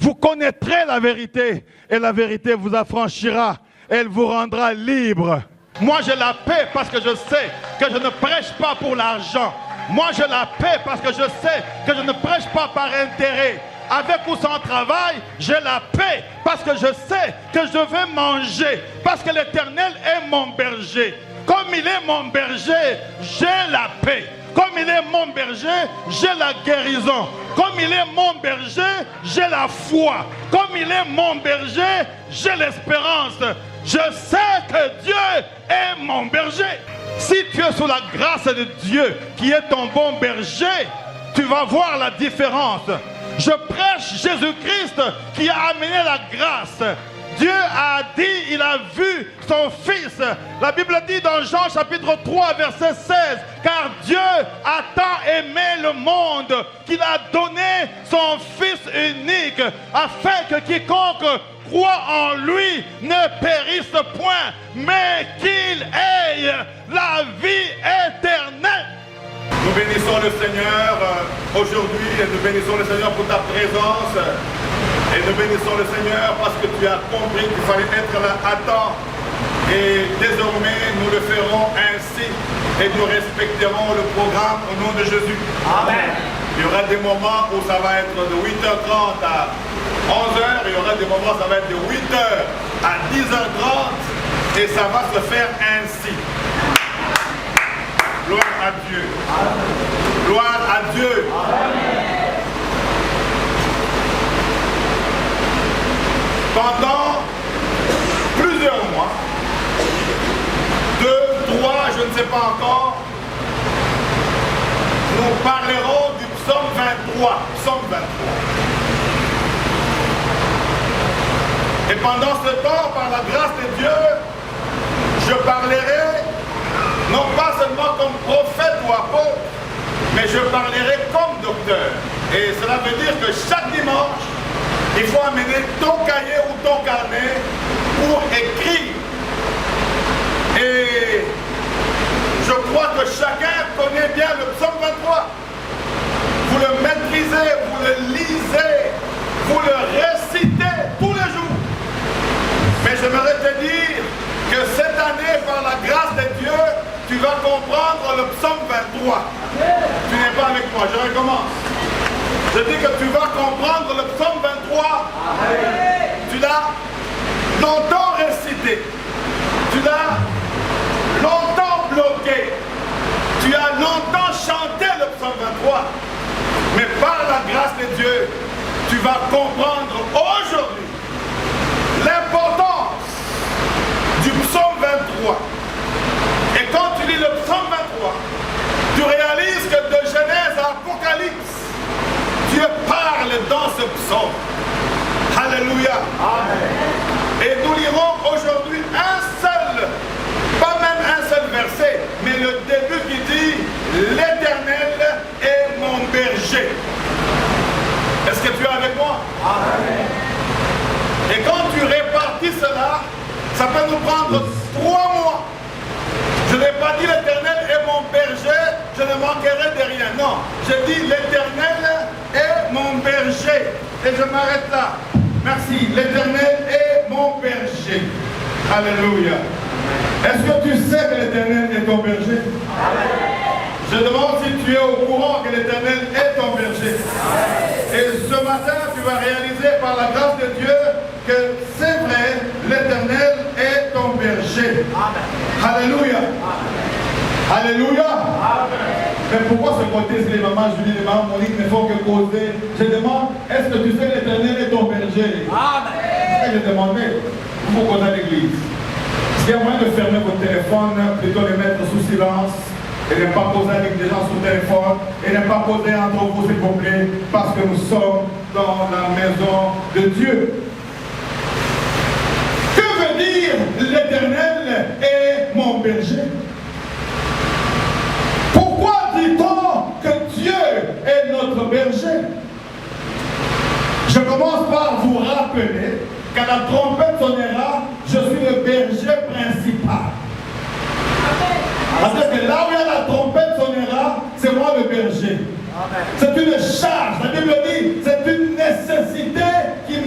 Vous connaîtrez la vérité et la vérité vous affranchira. Elle vous rendra libre. Moi j'ai la paix parce que je sais que je ne prêche pas pour l'argent. Moi j'ai la paix parce que je sais que je ne prêche pas par intérêt. Avec ou sans travail, j'ai la paix parce que je sais que je vais manger. Parce que l'Éternel est mon berger. Comme il est mon berger, j'ai la paix. Comme il est mon berger, j'ai la guérison. Comme il est mon berger, j'ai la foi. Comme il est mon berger, j'ai l'espérance. Je sais que Dieu est mon berger. Si tu es sous la grâce de Dieu, qui est ton bon berger, tu vas voir la différence. Je prêche Jésus-Christ qui a amené la grâce. Dieu a dit, il a vu son Fils. La Bible dit dans Jean chapitre 3 verset 16, car Dieu a tant aimé le monde qu'il a donné son Fils unique, afin que quiconque croit en lui ne périsse point, mais qu'il ait la vie éternelle. Nous bénissons le Seigneur aujourd'hui et nous bénissons le Seigneur pour ta présence. Et nous bénissons le Seigneur parce que tu as compris qu'il fallait être là à temps. Et désormais, nous le ferons ainsi et nous respecterons le programme au nom de Jésus. Amen. Il y aura des moments où ça va être de 8h30 à 11h. Il y aura des moments où ça va être de 8h à 10h30. Et ça va se faire ainsi. Gloire à Dieu. Amen. Gloire à Dieu. Amen. Pendant plusieurs mois, 2, 3, je ne sais pas encore, nous parlerons du psaume 23. Psaume 23. Et pendant ce temps, par la grâce de Dieu, je parlerai non pas seulement comme prophète ou apôtre, mais je parlerai comme docteur. Et cela veut dire que chaque dimanche, il faut amener ton cahier ou ton carnet pour écrire. Et je crois que chacun connaît bien le psaume 23. Vous le maîtrisez, vous le lisez, vous le récitez tous les jours. Mais j'aimerais te dire que cette année, par la grâce de Dieu, tu vas comprendre le psaume 23. Tu n'es pas avec moi, je recommence. Je dis que tu vas comprendre le psaume 23. Amen. Tu l'as longtemps récité. Tu l'as longtemps bloqué. Tu as longtemps chanté le psaume 23. Mais par la grâce de Dieu, tu vas comprendre aujourd'hui l'importance du psaume 23. Et quand tu lis le psaume 23, tu réalises que de Genèse à Apocalypse, Dieu parle dans ce psaume. Alléluia. Amen. Et nous lirons aujourd'hui un seul, pas même un seul verset, mais le début qui dit « L'Éternel est mon berger ». Est-ce que tu es avec moi? Amen. Et quand tu répartis cela, ça peut nous prendre 3 mois. Je n'ai pas dit l'Éternel est mon berger, je ne manquerai de rien. Non, je dis l'Éternel est mon berger. Et je m'arrête là. Merci. L'Éternel est mon berger. Alléluia. Est-ce que tu sais que l'Éternel est ton berger? Je demande si tu es au courant que l'Éternel est ton berger. Et ce matin, tu vas réaliser par la grâce de Dieu que c'est vrai, l'Éternel est ton berger. Amen. Alléluia. Amen. Alléluia. Amen. Mais pourquoi se côté les mamans Julie, les mamans Monique ne font que causer? Je demande, est-ce que tu sais que l'Éternel est ton berger? Amen. C'est ce que je demandais. Vous causer à l'église. S'il y a moyen de fermer votre téléphone, plutôt les mettre sous silence. Et ne pas poser avec des gens sur le téléphone. Et ne pas poser entre vous, s'il vous plaît. Parce que nous sommes dans la maison de Dieu. Que veut dire l'Éternel est mon berger? Pourquoi dit-on que Dieu est notre berger? Je commence par vous rappeler qu'à la trompette sonnera, je suis le berger principal. Parce que là où il y a la trompette sonnera, c'est moi le berger. C'est une charge. La Bible dit, c'est une nécessité qui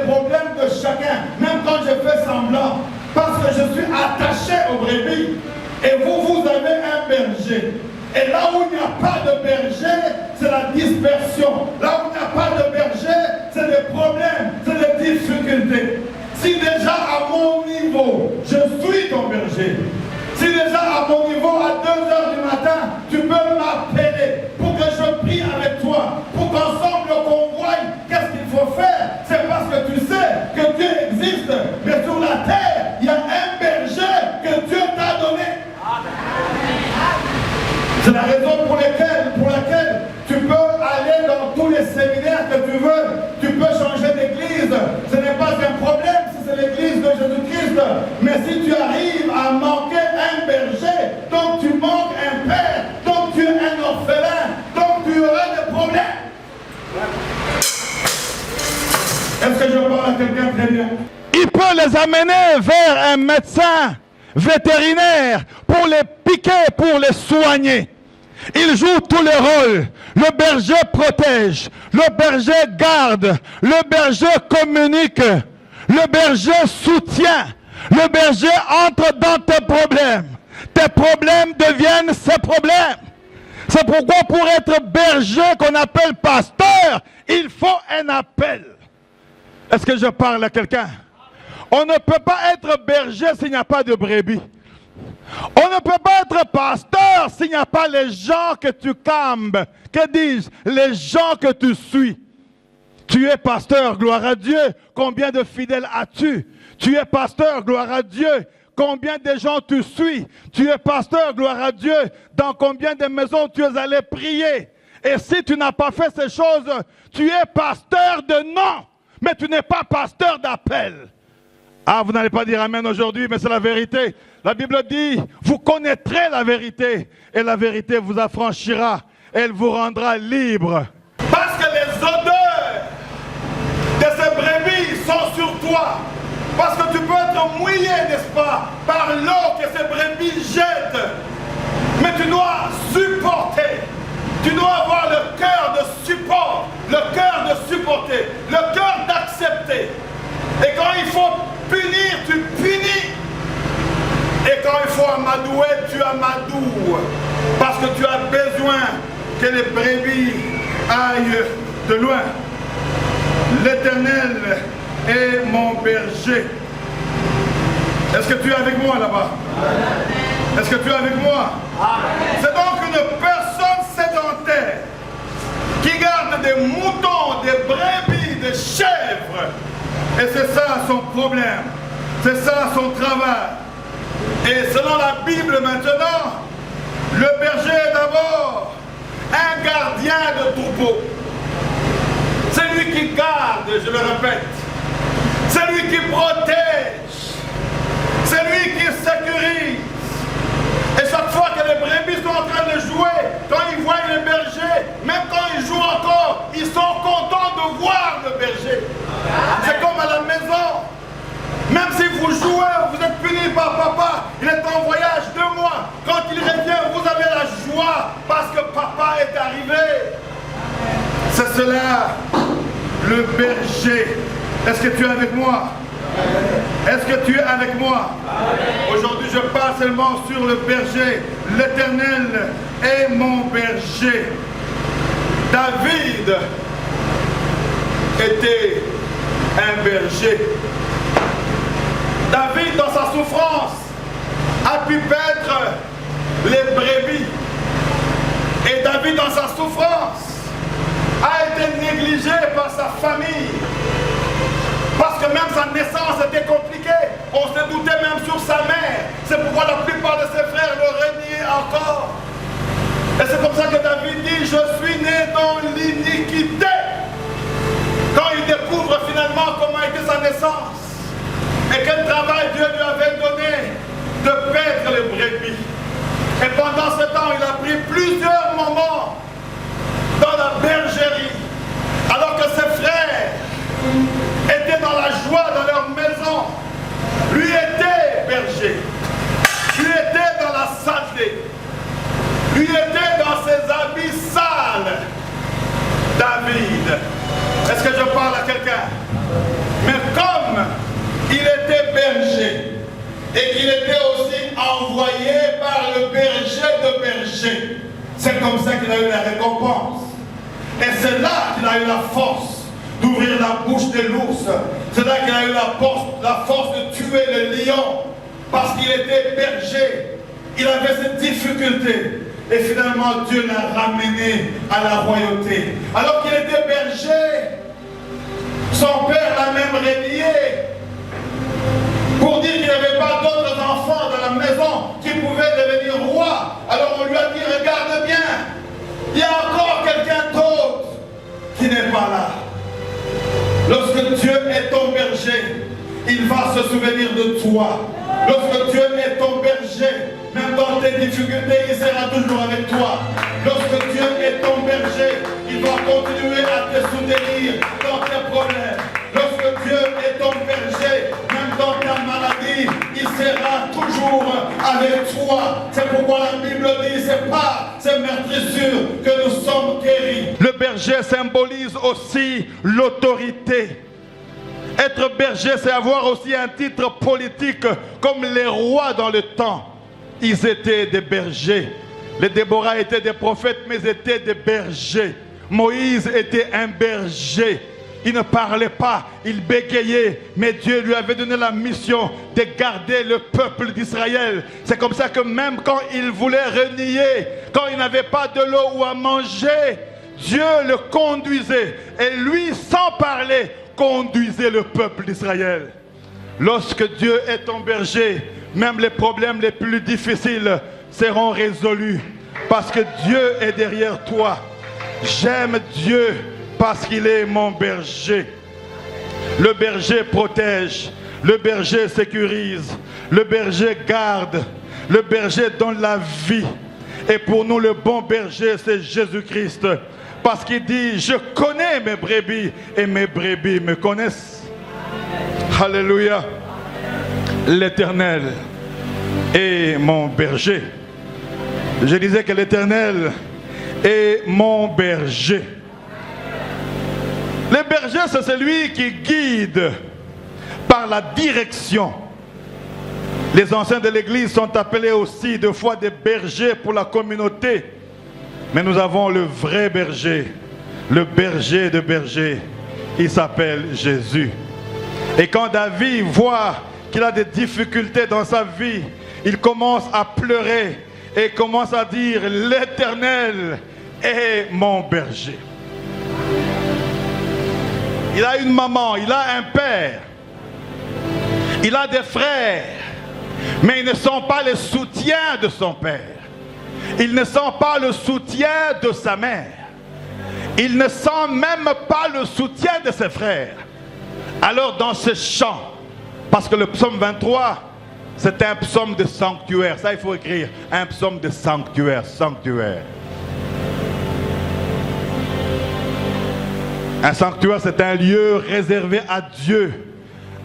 problèmes de chacun, même quand je fais semblant, parce que je suis attaché aux brebis. Et vous avez un berger. Et là où il n'y a pas de berger, c'est la dispersion. Là où il n'y a pas de berger, c'est des problèmes, c'est des difficultés. Si déjà à mon niveau, je suis ton berger, si déjà à mon niveau, à 2 heures du matin, tu peux m'appeler pour que je prie avec toi, pour qu'ensemble on voie qu'est-ce qu'il faut faire, c'est parce que tu sais que Dieu existe, mais sur la terre, il y a un berger que Dieu t'a donné. C'est la raison pour laquelle tu peux aller dans tous les séminaires que tu veux, tu peux changer d'église. Ce n'est pas un problème si c'est l'église de Jésus-Christ. Mais si tu arrives à manquer un berger, donc tu manques un père, donc tu es un orphelin, donc tu auras des problèmes. Est-ce que je parle à quelqu'un très bien? Il peut les amener vers un médecin vétérinaire pour les piquer, pour les soigner. Il joue tous les rôles. Le berger protège, le berger garde, le berger communique, le berger soutient, le berger entre dans tes problèmes. Tes problèmes deviennent ses problèmes. C'est pourquoi pour être berger qu'on appelle pasteur, il faut un appel. Est-ce que je parle à quelqu'un? On ne peut pas être berger s'il n'y a pas de brebis. On ne peut pas être pasteur s'il n'y a pas les gens que tu cambes. Que dis-je? Les gens que tu suis. Tu es pasteur, gloire à Dieu. Combien de fidèles as-tu? Tu es pasteur, gloire à Dieu. Combien de gens tu suis? Tu es pasteur, gloire à Dieu. Dans combien de maisons tu es allé prier? Et si tu n'as pas fait ces choses, tu es pasteur de nom, mais tu n'es pas pasteur d'appel. Ah, vous n'allez pas dire amen aujourd'hui, mais c'est la vérité. La Bible dit, vous connaîtrez la vérité, et la vérité vous affranchira, elle vous rendra libre. Parce que les odeurs de ces brebis sont sur toi. Parce que tu peux être mouillé, n'est-ce pas, par l'eau que ces brebis jettent. Mais tu dois supporter. Tu dois avoir le cœur de support, le cœur de supporter, le cœur d'accepter. Et quand il faut punir, tu punis. Et quand il faut amadouer, tu amadoues. Parce que tu as besoin que les brebis aillent de loin. L'Éternel est mon berger. Est-ce que tu es avec moi là-bas? Est-ce que tu es avec moi? C'est donc une personne sédentaire qui garde des moutons, des brebis, des chèvres. Et c'est ça son problème. C'est ça son travail. Et selon la Bible maintenant, le berger est d'abord un gardien de troupeau. C'est lui qui garde, je le répète. C'est lui qui protège. C'est lui qui sécurise. Et chaque fois que les brebis sont en train de jouer, quand ils voient le berger, même quand ils jouent encore, ils sont contents de voir le berger. C'est comme à la maison. Même si vous jouez, vous êtes puni par papa, il est en voyage 2 mois. Quand il revient, vous avez la joie parce que papa est arrivé. C'est cela, le berger. Est-ce que tu es avec moi? Est-ce que tu es avec moi? Aujourd'hui, je parle seulement sur le berger. L'Éternel est mon berger. David était un berger. David, dans sa souffrance, a pu paître les brebis. Et David, dans sa souffrance, a été négligé par sa famille. Parce que même sa naissance était compliquée. On se doutait même sur sa mère. C'est pourquoi la plupart de ses frères le reniaient encore. Et c'est comme ça que David dit, je suis né dans l'iniquité. Quand il découvre finalement comment était sa naissance. Et quel travail Dieu lui avait donné de paître les brebis. Et pendant ce temps, il a pris plusieurs moments dans la bergerie. Alors que ses frères étaient dans la joie dans leur maison. Lui était berger. Lui était dans la saleté. Lui était dans ses habits sales. David. Est-ce que je parle à quelqu'un? Mais ça qu'il a eu la récompense. Et c'est là qu'il a eu la force d'ouvrir la bouche de l'ours. C'est là qu'il a eu la force de tuer le lion. Parce qu'il était berger. Il avait cette difficulté. Et finalement, Dieu l'a ramené à la royauté. Alors qu'il était berger, son père l'a même renié. Pour dire qu'il n'y avait pas d'autres enfants dans la maison qui pouvaient devenir rois. Alors on lui a dit, regarde bien, il y a encore quelqu'un d'autre qui n'est pas là. Lorsque Dieu est ton berger, il va se souvenir de toi. Lorsque Dieu est ton berger, même dans tes difficultés, il sera toujours avec toi. Lorsque Dieu est ton berger, il va continuer à te soutenir dans tes problèmes. Lorsque Dieu est ton berger, même dans ta maladie, il sera toujours avec toi. C'est pourquoi la Bible dit, c'est par ces meurtrissures que nous sommes guéris. Le berger symbolise aussi l'autorité. Être berger, c'est avoir aussi un titre politique comme les rois dans le temps. Ils étaient des bergers. Les Déborah étaient des prophètes, mais ils étaient des bergers. Moïse était un berger. Il ne parlait pas, il bégayait, mais Dieu lui avait donné la mission de garder le peuple d'Israël. C'est comme ça que même quand il voulait renier, quand il n'avait pas de l'eau ou à manger, Dieu le conduisait. Et lui, sans parler, conduisait le peuple d'Israël. Lorsque Dieu est ton berger, même les problèmes les plus difficiles seront résolus parce que Dieu est derrière toi. J'aime Dieu parce qu'il est mon berger. Le berger protège, le berger sécurise, le berger garde, le berger donne la vie. Et pour nous, le bon berger, c'est Jésus-Christ. Parce qu'il dit, je connais mes brebis et mes brebis me connaissent. Alléluia. L'Éternel est mon berger. Je disais que l'Éternel est mon berger. Le berger, c'est celui qui guide par la direction. Les anciens de l'Église sont appelés aussi deux fois des bergers pour la communauté. Mais nous avons le vrai berger, le berger de bergers. Il s'appelle Jésus. Et quand David voit qu'il a des difficultés dans sa vie, il commence à pleurer et commence à dire, l'Éternel est mon berger. Il a une maman, il a un père, il a des frères, mais ils ne sont pas les soutiens de son père. Ils ne sont pas le soutien de sa mère. Ils ne sont même pas le soutien de ses frères. Alors dans ce chant, parce que le psaume 23, c'est un psaume de sanctuaire. Ça, il faut écrire. Un psaume de sanctuaire, sanctuaire. Un sanctuaire, c'est un lieu réservé à Dieu.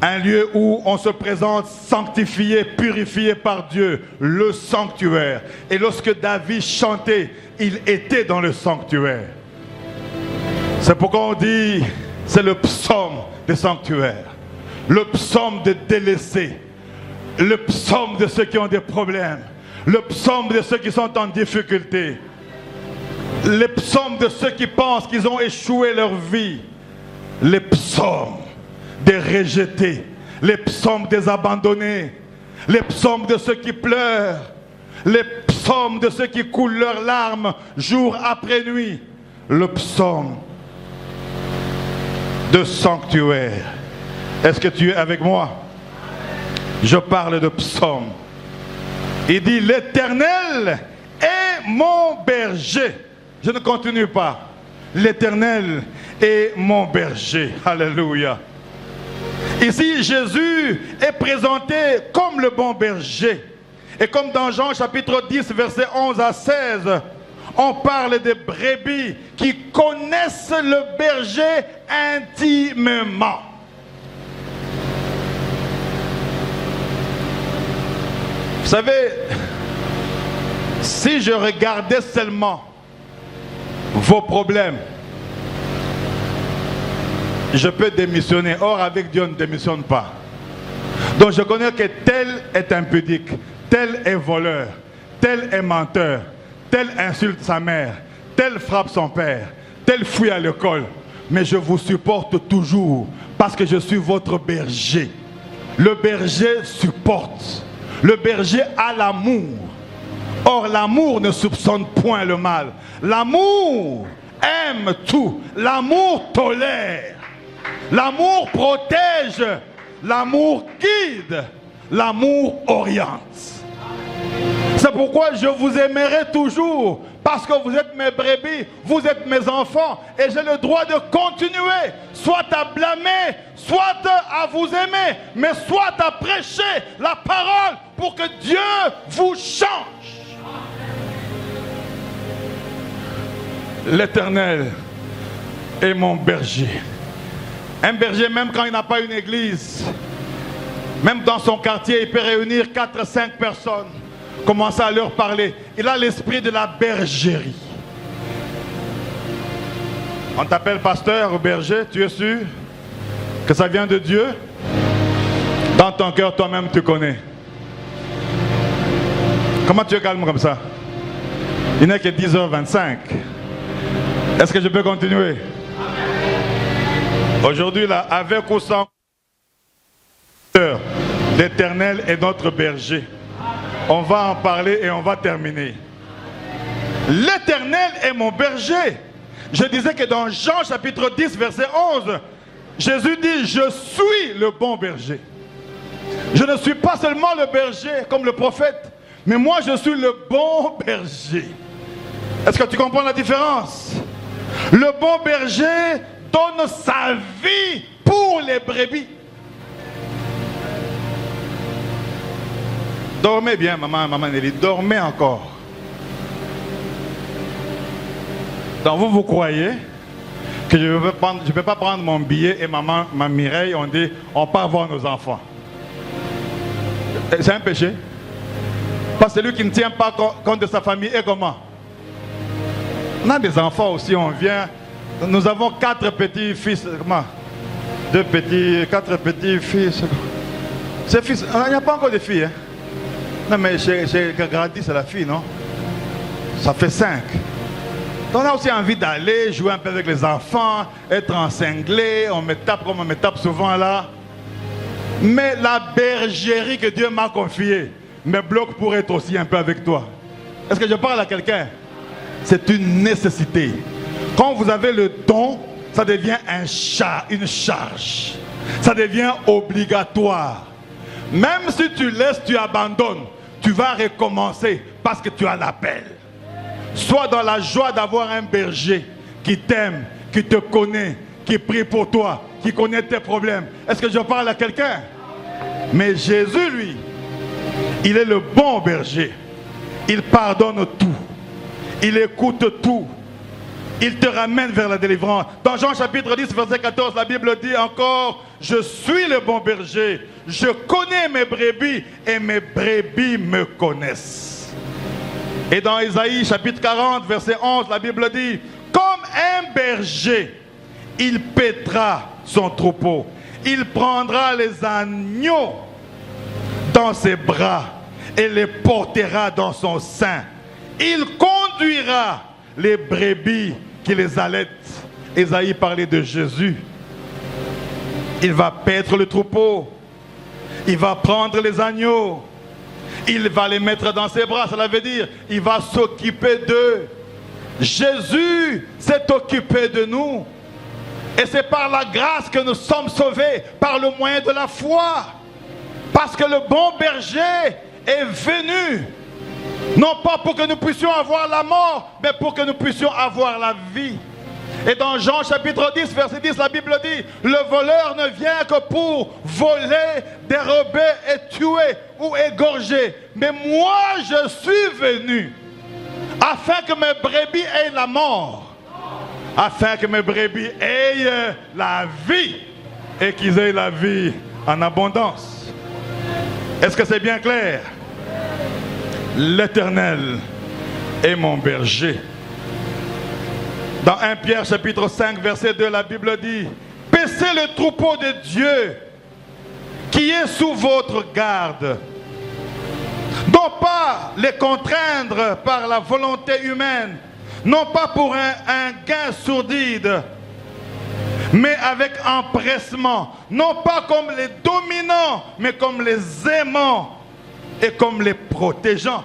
Un lieu où on se présente sanctifié, purifié par Dieu, le sanctuaire. Et lorsque David chantait, il était dans le sanctuaire. C'est pourquoi on dit, c'est le psaume des sanctuaires, le psaume des délaissés, le psaume de ceux qui ont des problèmes, le psaume de ceux qui sont en difficulté, le psaume de ceux qui pensent qu'ils ont échoué leur vie, les psaumes des rejetés, les psaumes des abandonnés, les psaumes de ceux qui pleurent, les psaumes de ceux qui coulent leurs larmes jour après nuit, le psaume de sanctuaire. Est-ce que tu es avec moi? Je parle de psaume. Il dit, l'Éternel est mon berger. Je ne continue pas. L'Éternel est mon berger. Alléluia. Ici, Jésus est présenté comme le bon berger. Et comme dans Jean chapitre 10, versets 11 à 16, on parle des brebis qui connaissent le berger intimement. Vous savez, si je regardais seulement vos problèmes, je peux démissionner. Or, avec Dieu, on ne démissionne pas. Donc, je connais que tel est impudique, tel est voleur, tel est menteur, tel insulte sa mère, tel frappe son père, tel fuit à l'école. Mais je vous supporte toujours parce que je suis votre berger. Le berger supporte. Le berger a l'amour. Or, l'amour ne soupçonne point le mal. L'amour aime tout. L'amour tolère. L'amour protège. L'amour guide. L'amour oriente. C'est pourquoi je vous aimerai toujours. Parce que vous êtes mes brebis, vous êtes mes enfants. Et j'ai le droit de continuer. Soit à blâmer, soit à vous aimer. Mais soit à prêcher la parole pour que Dieu vous change. L'Éternel est mon berger. Un berger, même quand il n'a pas une église, même dans son quartier, il peut réunir 4-5 personnes. Commencer à leur parler. Il a l'esprit de la bergerie. On t'appelle pasteur ou berger, tu es sûr que ça vient de Dieu? Dans ton cœur, toi-même, tu connais. Comment tu es calme comme ça? Il n'est que 10h25. Est-ce que je peux continuer? Aujourd'hui, là, avec ou sans, l'Éternel est notre berger. On va en parler et on va terminer. L'Éternel est mon berger. Je disais que dans Jean chapitre 10 verset 11, Jésus dit, je suis le bon berger. Je ne suis pas seulement le berger comme le prophète, mais moi je suis le bon berger. Est-ce que tu comprends la différence? Le bon berger donne sa vie pour les brebis. Dormez bien, maman Nelly, dormez encore. Donc vous croyez que je ne peux pas prendre mon billet et ma Mireille, on dit, on part voir nos enfants. C'est un péché. Parce que celui qui ne tient pas compte de sa famille est comment? On a des enfants aussi, on vient. Nous avons 4 petits-fils. Comment? 4 petits-fils. Ces fils, il n'y a pas encore de filles, hein? Non, mais chez Grady, c'est la fille, non? Ça fait 5. Donc on a aussi envie d'aller jouer un peu avec les enfants, être encinglé, on me tape comme on me tape souvent là. Mais la bergerie que Dieu m'a confiée me bloque pour être aussi un peu avec toi. Est-ce que je parle à quelqu'un? C'est une nécessité. Quand vous avez le don, ça devient une charge. Ça devient obligatoire. Même si tu laisses, tu abandonnes, tu vas recommencer parce que tu as l'appel. Sois dans la joie d'avoir un berger qui t'aime, qui te connaît, qui prie pour toi, qui connaît tes problèmes. Est-ce que je parle à quelqu'un? Mais Jésus, lui, il est le bon berger. Il pardonne tout. Il écoute tout. Il te ramène vers la délivrance. Dans Jean chapitre 10, verset 14, la Bible dit encore, je suis le bon berger. Je connais mes brebis et mes brebis me connaissent. Et dans Ésaïe chapitre 40, verset 11, la Bible dit, comme un berger, il paîtra son troupeau. Il prendra les agneaux dans ses bras et les portera dans son sein. Il conduira les brebis qui les allaitent. Ésaïe parlait de Jésus. Il va paître le troupeau. Il va prendre les agneaux. Il va les mettre dans ses bras. Cela veut dire, il va s'occuper d'eux. Jésus s'est occupé de nous. Et c'est par la grâce que nous sommes sauvés, par le moyen de la foi. Parce que le bon berger est venu. Non pas pour que nous puissions avoir la mort, mais pour que nous puissions avoir la vie. Et dans Jean chapitre 10, verset 10, la Bible dit, le voleur ne vient que pour voler, dérober et tuer ou égorger. Mais moi, je suis venu afin que mes brebis aient la mort, afin que mes brebis aient la vie et qu'ils aient la vie en abondance. Est-ce que c'est bien clair? L'Éternel est mon berger. Dans 1 Pierre chapitre 5 verset 2, la Bible dit, paissez le troupeau de Dieu qui est sous votre garde. Non pas les contraindre par la volonté humaine, Non pas pour un gain sourdide, mais avec empressement. Non pas comme les dominants, mais comme les aimants et comme les protégeants.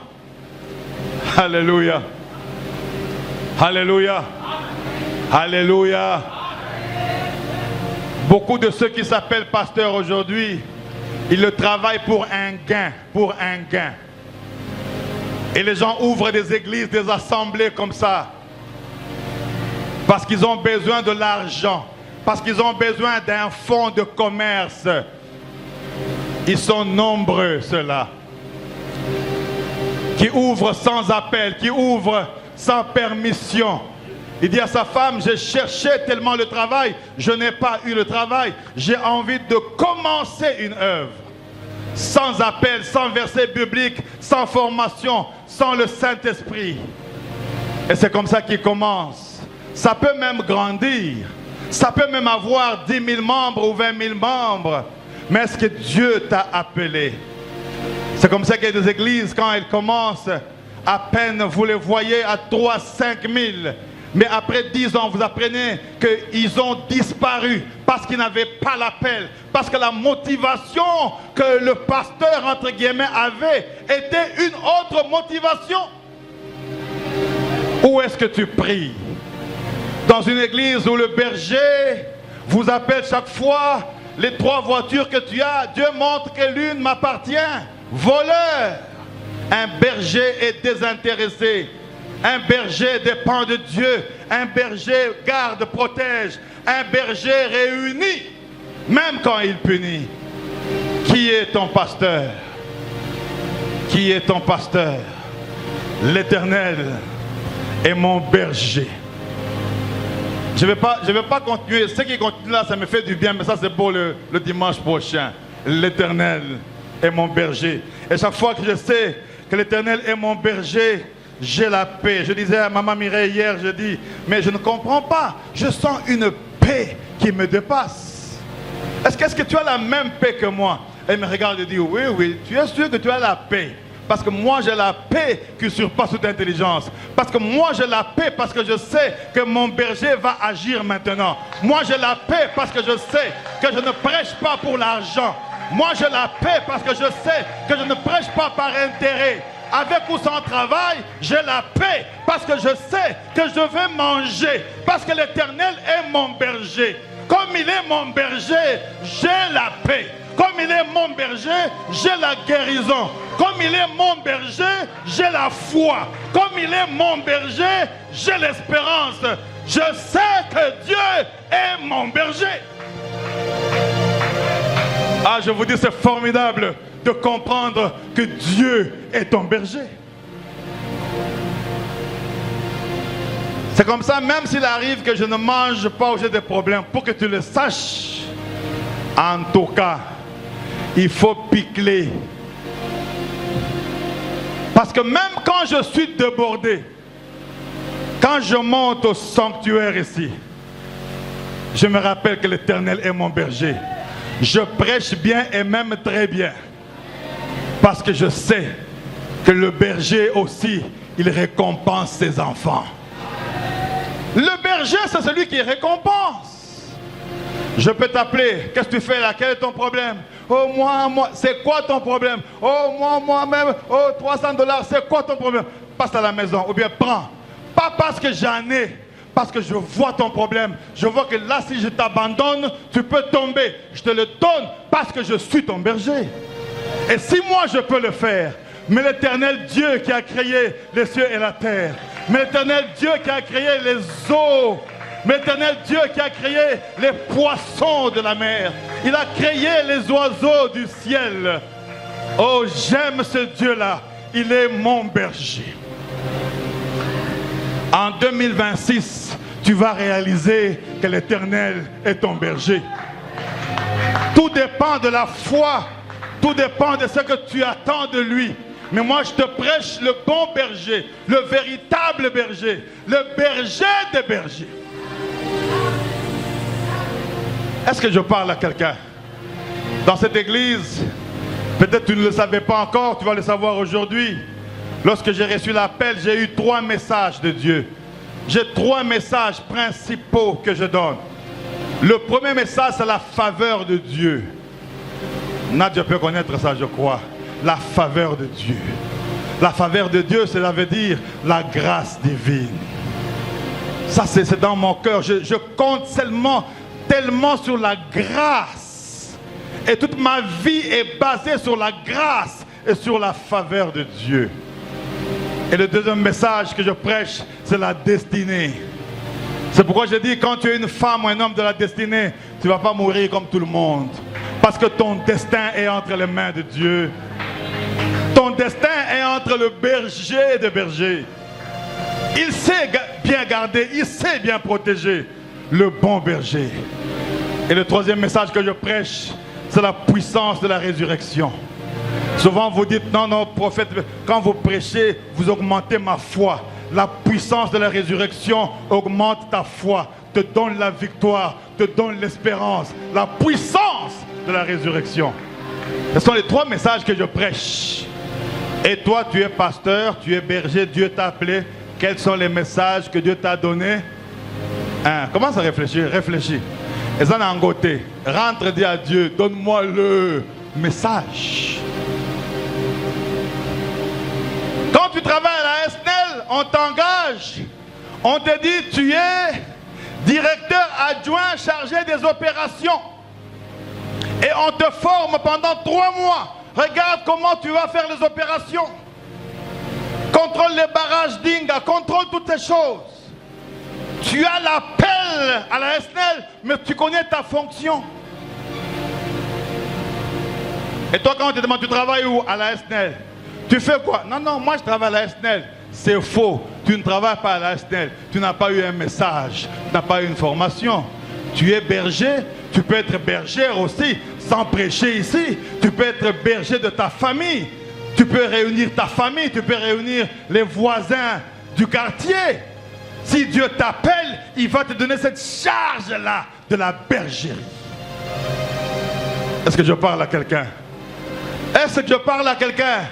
Alléluia. Alléluia. Alléluia. Beaucoup de ceux qui s'appellent pasteurs aujourd'hui, ils le travaillent pour un gain, Et les gens ouvrent des églises, des assemblées comme ça, parce qu'ils ont besoin de l'argent, parce qu'ils ont besoin d'un fonds de commerce. Ils sont nombreux, ceux-là, qui ouvrent sans appel, qui ouvrent sans permission. Il dit à sa femme, j'ai cherché tellement le travail, je n'ai pas eu le travail. J'ai envie de commencer une œuvre. Sans appel, sans verset biblique, sans formation, sans le Saint-Esprit. Et c'est comme ça qu'il commence. Ça peut même grandir. Ça peut même avoir 10 000 membres ou 20 000 membres. Mais est-ce que Dieu t'a appelé? C'est comme ça qu'il y a des églises, quand elles commencent, à peine vous les voyez à 3 000, 5 000. Mais après 10 ans, vous apprenez qu'ils ont disparu parce qu'ils n'avaient pas l'appel. Parce que la motivation que le pasteur, entre guillemets, avait était une autre motivation. Où est-ce que tu pries? Dans une église où le berger vous appelle chaque fois, les 3 voitures que tu as, Dieu montre que l'une m'appartient. Voleur. Un berger est désintéressé. Un berger dépend de Dieu. Un berger garde, protège. Un berger réunit, même quand il punit. Qui est ton pasteur? Qui est ton pasteur? L'Éternel est mon berger. Je vais pas continuer. Ce qui continue là, ça me fait du bien, mais ça c'est pour le dimanche prochain. L'Éternel est mon berger. Et chaque fois que je sais que l'Éternel est mon berger, j'ai la paix. Je disais à Maman Mireille hier, je dis, mais je ne comprends pas. Je sens une paix qui me dépasse. Est-ce que tu as la même paix que moi? Elle me regarde et dit, oui, tu es sûr que tu as la paix? Parce que moi j'ai la paix qui surpasse toute intelligence. Parce que moi j'ai la paix parce que je sais que mon berger va agir maintenant. Moi j'ai la paix parce que je sais que je ne prêche pas pour l'argent. Moi j'ai la paix parce que je sais que je ne prêche pas par intérêt. Avec ou sans travail, j'ai la paix parce que je sais que je vais manger. Parce que l'Éternel est mon berger. Comme il est mon berger, j'ai la paix. Comme il est mon berger, j'ai la guérison. Comme il est mon berger, j'ai la foi. Comme il est mon berger, j'ai l'espérance. Je sais que Dieu est mon berger. Ah, je vous dis, c'est formidable de comprendre que Dieu est ton berger. C'est comme ça, même s'il arrive que je ne mange pas ou j'ai des problèmes, pour que tu le saches, en tout cas, il faut piquer. Parce que même quand je suis débordé, quand je monte au sanctuaire ici, je me rappelle que l'Éternel est mon berger. Je prêche bien et même très bien. Parce que je sais que le berger aussi, il récompense ses enfants. Le berger, c'est celui qui récompense. Je peux t'appeler. Qu'est-ce que tu fais là? Quel est ton problème? Oh, moi. C'est quoi ton problème? Oh, moi-même. Oh, $300. C'est quoi ton problème? Passe à la maison. Ou bien prends. Pas parce que j'en ai. Parce que je vois ton problème. Je vois que là, si je t'abandonne, tu peux tomber. Je te le donne parce que je suis ton berger. Et si moi, je peux le faire, mais l'Éternel Dieu qui a créé les cieux et la terre, mais l'Éternel Dieu qui a créé les eaux, mais l'Éternel Dieu qui a créé les poissons de la mer, il a créé les oiseaux du ciel. Oh, j'aime ce Dieu-là. Il est mon berger. En 2026, tu vas réaliser que l'Éternel est ton berger. Tout dépend de la foi. Tout dépend de ce que tu attends de lui. Mais moi, je te prêche le bon berger, le véritable berger, le berger des bergers. Est-ce que je parle à quelqu'un? Dans cette église, peut-être tu ne le savais pas encore, tu vas le savoir aujourd'hui. Lorsque j'ai reçu l'appel, j'ai eu 3 messages de Dieu. j'ai 3 messages principaux que je donne. Le premier message, c'est la faveur de Dieu. Nadia peut connaître ça, je crois. La faveur de Dieu. La faveur de Dieu, cela veut dire la grâce divine. Ça, c'est dans mon cœur. Je compte tellement sur la grâce. Et toute ma vie est basée sur la grâce et sur la faveur de Dieu. Et le deuxième message que je prêche, c'est la destinée. C'est pourquoi je dis, quand tu es une femme ou un homme de la destinée, tu ne vas pas mourir comme tout le monde. Parce que ton destin est entre les mains de Dieu. Ton destin est entre le berger des bergers. Il sait bien garder, il sait bien protéger, le bon berger. Et le troisième message que je prêche, c'est la puissance de la résurrection. Souvent vous dites, non, prophète, quand vous prêchez, vous augmentez ma foi. La puissance de la résurrection augmente ta foi, te donne la victoire, te donne l'espérance. La puissance de la résurrection. Ce sont les 3 messages que je prêche. Et toi, tu es pasteur, tu es berger, Dieu t'a appelé. Quels sont les messages que Dieu t'a donnés? Commence à réfléchir, réfléchis. Et ça, en côté, rentre, dis à Dieu, donne-moi le message. Quand tu travailles à la SNEL, on t'engage. On te dit, tu es directeur adjoint chargé des opérations. Et on te forme pendant 3 mois. Regarde comment tu vas faire les opérations. Contrôle les barrages d'Inga, contrôle toutes ces choses. Tu as l'appel à la SNEL, mais tu connais ta fonction. Et toi, quand on te demande, tu travailles où? À la SNEL. Tu fais quoi? Non, moi je travaille à la SNEL. C'est faux. Tu ne travailles pas à la SNEL. Tu n'as pas eu un message. Tu n'as pas eu une formation. Tu es berger. Tu peux être bergère aussi, sans prêcher ici. Tu peux être berger de ta famille. Tu peux réunir ta famille. Tu peux réunir les voisins du quartier. Si Dieu t'appelle, il va te donner cette charge-là de la bergerie. Est-ce que je parle à quelqu'un? Est-ce que je parle à quelqu'un?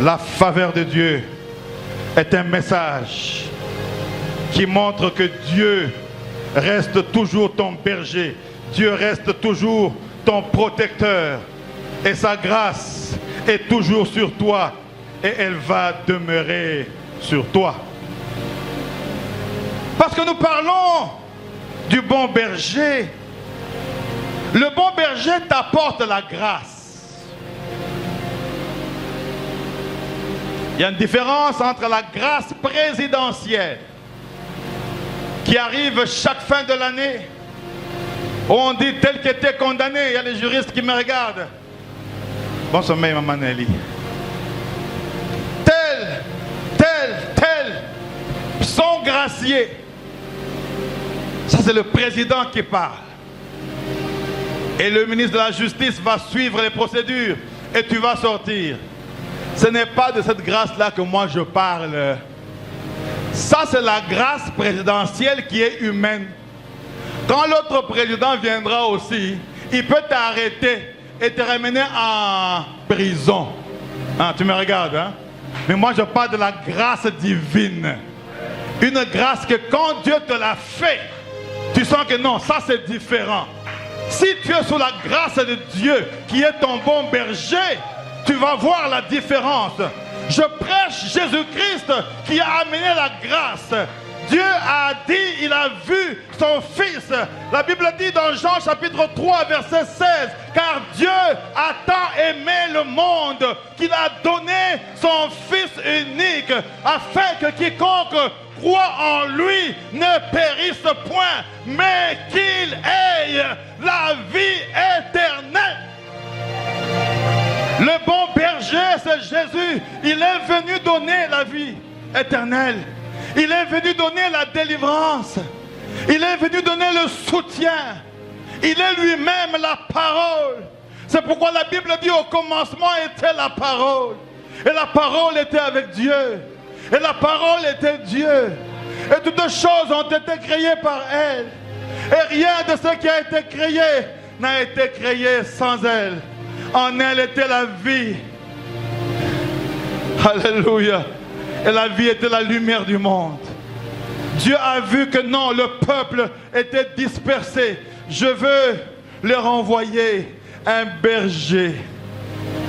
La faveur de Dieu est un message qui montre que Dieu reste toujours ton berger. Dieu reste toujours ton protecteur. Et sa grâce est toujours sur toi. Et elle va demeurer sur toi. Parce que nous parlons du bon berger. Le bon berger t'apporte la grâce. Il y a une différence entre la grâce présidentielle qui arrive chaque fin de l'année, où on dit tel qui était condamné. Il y a les juristes qui me regardent. Bon sommeil, maman Nelly. Tel sont graciés. Ça, c'est le président qui parle. Et le ministre de la Justice va suivre les procédures et tu vas sortir. Ce n'est pas de cette grâce-là que moi je parle. Ça, c'est la grâce présidentielle qui est humaine. Quand l'autre président viendra aussi, il peut t'arrêter et te ramener en prison. Tu me regardes, hein? Mais moi, je parle de la grâce divine. Une grâce que quand Dieu te l'a fait, tu sens que non, ça c'est différent. Si tu es sous la grâce de Dieu, qui est ton bon berger, tu vas voir la différence. Je prêche Jésus-Christ qui a amené la grâce. Dieu a dit, il a vu son Fils. La Bible dit dans Jean chapitre 3 verset 16, car Dieu a tant aimé le monde qu'il a donné son Fils unique, afin que quiconque croit en lui ne périsse point, mais qu'il ait la vie éternelle. Le bon berger, c'est Jésus. Il est venu donner la vie éternelle. Il est venu donner la délivrance. Il est venu donner le soutien. Il est lui-même la parole. C'est pourquoi la Bible dit au commencement était la parole. Et la parole était avec Dieu. Et la parole était Dieu. Et toutes choses ont été créées par elle. Et rien de ce qui a été créé n'a été créé sans elle. En elle était la vie. Alléluia. Et la vie était la lumière du monde. Dieu a vu que non, le peuple était dispersé. Je veux leur envoyer un berger.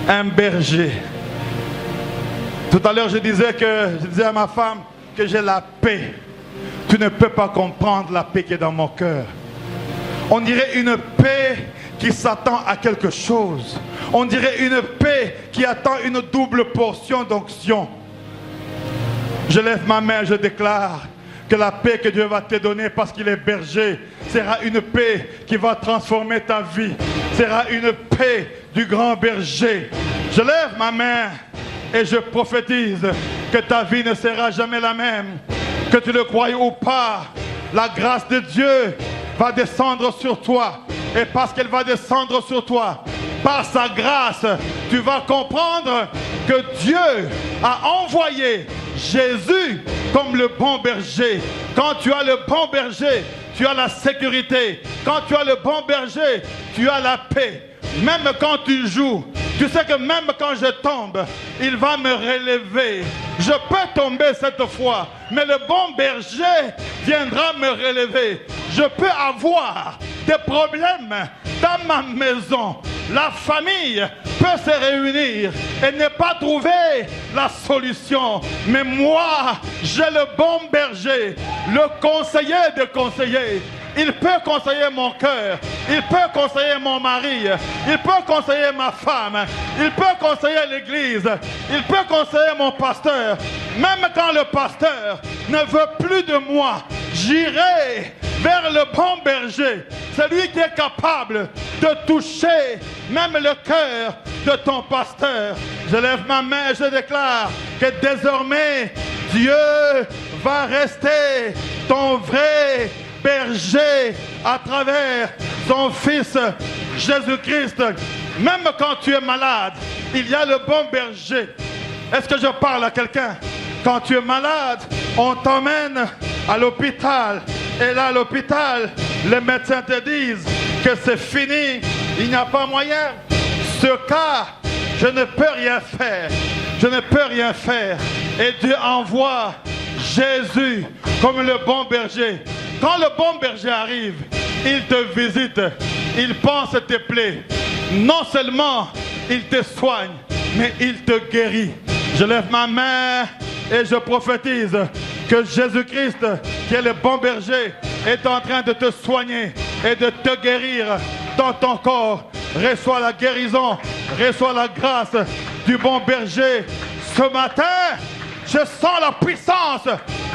Un berger. Tout à l'heure, je disais à ma femme que j'ai la paix. Tu ne peux pas comprendre la paix qui est dans mon cœur. On dirait une paix qui s'attend à quelque chose. On dirait une paix qui attend une double portion d'onction. Je lève ma main, je déclare que la paix que Dieu va te donner parce qu'il est berger sera une paix qui va transformer ta vie. Sera une paix du grand berger. Je lève ma main et je prophétise que ta vie ne sera jamais la même. Que tu le croies ou pas, la grâce de Dieu va descendre sur toi. Et parce qu'elle va descendre sur toi, par sa grâce, tu vas comprendre que Dieu a envoyé Jésus comme le bon berger. Quand tu as le bon berger, tu as la sécurité. Quand tu as le bon berger, tu as la paix. Même quand tu joues, tu sais que même quand je tombe, il va me relever. Je peux tomber cette fois, mais le bon berger viendra me relever. Je peux avoir des problèmes dans ma maison. La famille peut se réunir et ne pas trouver la solution. Mais moi, j'ai le bon berger, le conseiller de conseillers. Il peut conseiller mon cœur, il peut conseiller mon mari, il peut conseiller ma femme, il peut conseiller l'église, il peut conseiller mon pasteur. Même quand le pasteur ne veut plus de moi, j'irai vers le bon berger, celui qui est capable de toucher même le cœur de ton pasteur. Je lève ma main et je déclare que désormais, Dieu va rester ton vrai berger à travers son Fils Jésus-Christ. Même quand tu es malade, il y a le bon berger. Est-ce que je parle à quelqu'un? Quand tu es malade, on t'emmène à l'hôpital. Et là, à l'hôpital, les médecins te disent que c'est fini, il n'y a pas moyen. Ce cas, je ne peux rien faire. Je ne peux rien faire. Et Dieu envoie Jésus comme le bon berger. Quand le bon berger arrive, il te visite, il pense tes plaies. Non seulement il te soigne, mais il te guérit. Je lève ma main et je prophétise que Jésus-Christ, qui est le bon berger, est en train de te soigner et de te guérir dans ton corps. Reçois la guérison, reçois la grâce du bon berger. Ce matin, je sens la puissance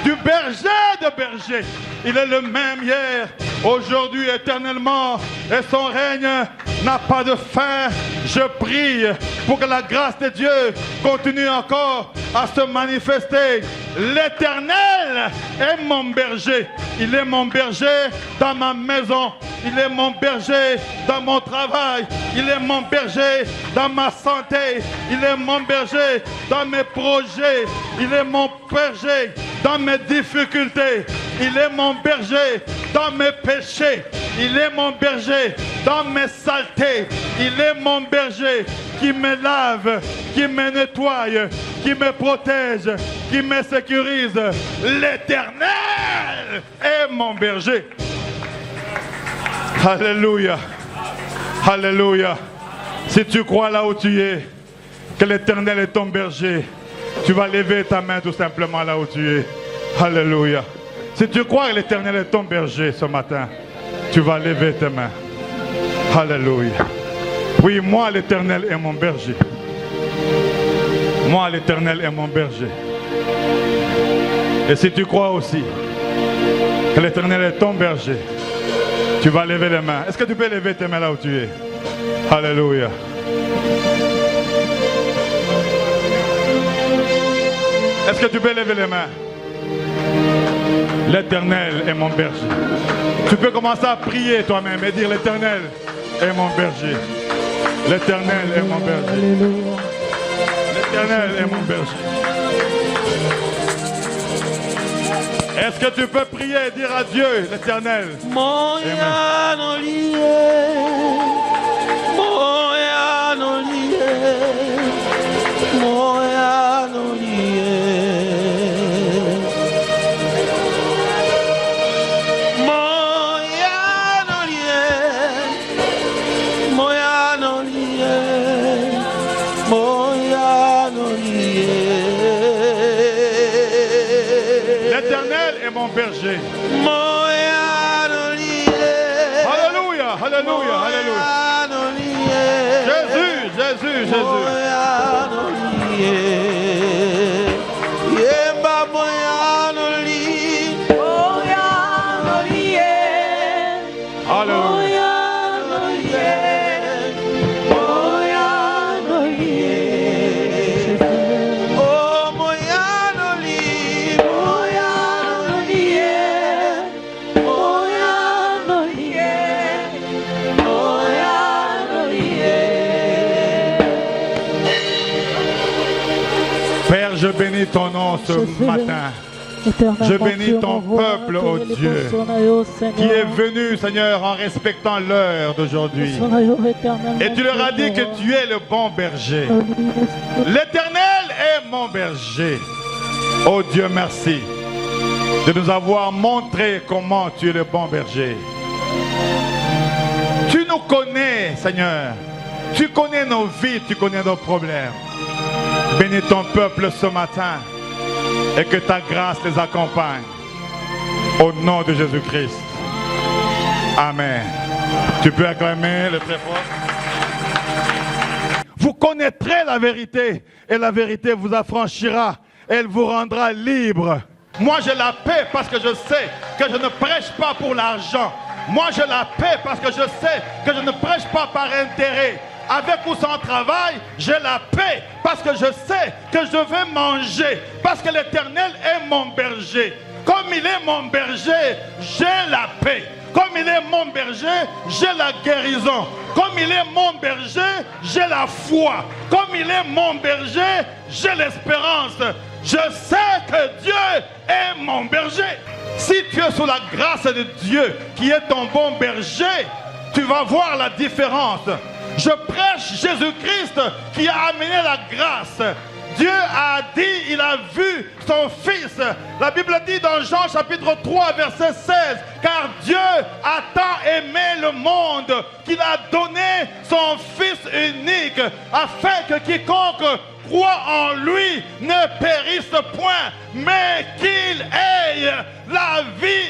du berger de berger. Il est le même hier, aujourd'hui, éternellement. Et son règne n'a pas de fin. Je prie pour que la grâce de Dieu continue encore à se manifester. L'Éternel est mon berger. Il est mon berger dans ma maison. Il est mon berger dans mon travail. Il est mon berger dans ma santé. Il est mon berger dans mes projets. Il est mon berger dans mes difficultés. Il est mon berger dans mes péchés. Il est mon berger dans mes saletés. Il est mon berger qui me lave, qui me nettoie, qui me protège, qui me sécurise. L'Éternel est mon berger. Alléluia. Alléluia. Si tu crois là où tu es, que l'Éternel est ton berger, tu vas lever ta main tout simplement là où tu es. Alléluia. Si tu crois que l'Éternel est ton berger ce matin, tu vas lever tes mains. Alléluia. Oui, moi l'Éternel est mon berger. Moi l'Éternel est mon berger. Et si tu crois aussi que l'Éternel est ton berger, tu vas lever les mains. Est-ce que tu peux lever tes mains là où tu es? Alléluia. Est-ce que tu peux lever les mains? L'Éternel est mon berger. Tu peux commencer à prier toi-même et dire l'Éternel est mon berger. L'Éternel est mon berger. L'Éternel est mon berger. Est-ce que tu peux prier et dire à Dieu, l'Éternel? Jésus. Alléluia. Père, je bénis ton nom ce matin. Je bénis ton peuple, ô Dieu, qui est venu, Seigneur, en respectant l'heure d'aujourd'hui. Et tu leur as dit que tu es le bon berger. L'Éternel est mon berger. Oh Dieu, merci de nous avoir montré comment tu es le bon berger. Tu nous connais, Seigneur. Tu connais nos vies, tu connais nos problèmes. Bénis ton peuple ce matin et que ta grâce les accompagne. Au nom de Jésus-Christ. Amen. Tu peux acclamer le très fort. Vous connaîtrez la vérité et la vérité vous affranchira. Elle vous rendra libre. Moi j'ai la paix parce que je sais que je ne prêche pas pour l'argent. Moi j'ai la paix parce que je sais que je ne prêche pas par intérêt. Avec ou sans travail, j'ai la paix parce que je sais que je vais manger, parce que l'Éternel est mon berger. Comme il est mon berger, j'ai la paix. Comme il est mon berger, j'ai la guérison. Comme il est mon berger, j'ai la foi. Comme il est mon berger, j'ai l'espérance. Je sais que Dieu est mon berger. Si tu es sous la grâce de Dieu, qui est ton bon berger, tu vas voir la différence. Je prêche Jésus-Christ qui a amené la grâce. Dieu a dit, il a vu son Fils. La Bible dit dans Jean chapitre 3 verset 16, car Dieu a tant aimé le monde qu'il a donné son Fils unique, afin que quiconque croit en lui ne périsse point, mais qu'il ait la vie